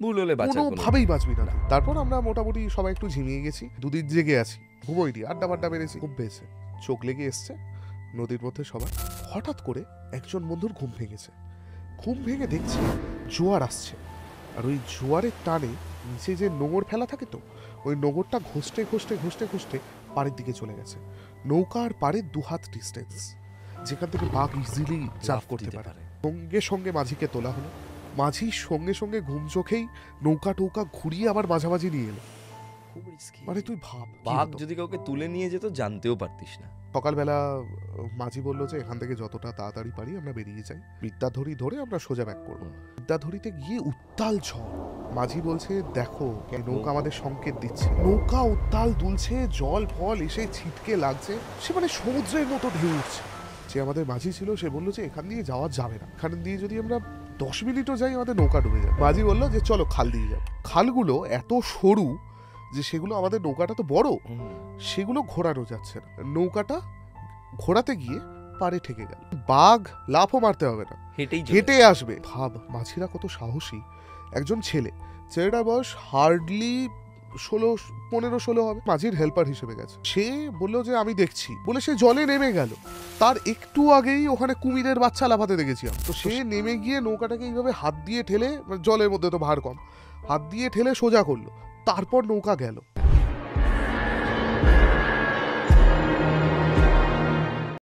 ভুল হলে কোনোভাবেই বাঁচবি না। তারপর আমরা মোটামুটি সবাই একটু ঝিমিয়ে গেছি, দুদিন জেগে আছি, ঘুমোইনি, আড্ডা বাড্ডা মেরেছি, খুব পেয়েছে, চোখ লেগে এসছে নদীর মধ্যে সবাই। হঠাৎ করে একজন বন্ধুর ঘুম ভেঙেছে, ঘুম ভেঙে দেখছি জোয়ার আসছে, আর ওই জোয়ারের টানে নিচে যে নোঙর ফেলা থাকে, তো ওই নোঙরটা ঘষতে ঘষতে ঘষতে ঘষতে পাড়ের দিকে চলে গেছে। নৌকা আর পাড়ের 2 হাত ডিস্টেন্স, যেখান থেকে বাঘ ইজিলি জাম্প করতে পারে। সঙ্গে সঙ্গে মাঝিকে তোলা হলো, মাঝি সঙ্গে সঙ্গে ঘুম চোখেই নৌকা টৌকা ঘুরিয়ে আবার মাঝামাঝি নিয়ে এলো। মানে তুই ভাব, বাঘ যদি কাউকে তুলে নিয়ে যেত জানতেও পারতিস না। সকালবেলা মাঝি বললো যে এখান থেকে যতটা তাড়াতাড়ি পারি আমরা বেরিয়ে যাই, বিদ্যাধরী ধরে আমরা সোজা ব্যাক করবো। বিদ্যাধরীতে গিয়ে উত্তাল ঝড়, মাঝি বলছে দেখো নৌকা আমাদের সংকেত দিচ্ছে, নৌকা উত্তাল দুলছে, জল ফল এসে ছিটকে লাগছে, সে মানে সমুদ্রের মতো ঢেউ উঠছে। যে আমাদের মাঝি ছিল সে বললো যে এখান দিয়ে যাওয়া যাবে না, এখান দিয়ে যদি আমরা 10 মিনিটও যাই আমাদের নৌকা ডুবে যাবে। মাঝি বললো যে চলো খাল দিয়ে যাও। খালগুলো এত সরু যে সেগুলো, আমাদের নৌকাটা তো বড়, সেগুলো ঘোরানো যাচ্ছে না, নৌকাটা ঘোরাতে গিয়ে পাড়ে ঠেকে গেল। বাঘ লাফও মারতে হবে না, হেঁটে আসবে। ভাব মাঝিরা কত সাহসী। একজন ছেলেটার বয়স হার্ডলি 15-16 হবে, মাঝির হেল্পার হিসেবে গেছে। সে বললো যে আমি দেখছি বলে সে জলে নেমে গেল। তার একটু আগেই ওখানে কুমিরের বাচ্চা লাফাতে দেখেছিলাম, তো সে নেমে গিয়ে নৌকাটাকে এইভাবে হাত দিয়ে ঠেলে, জলের মধ্যে তো ভার কম, হাত দিয়ে ঠেলে সোজা করলো, তারপর নৌকা গেল।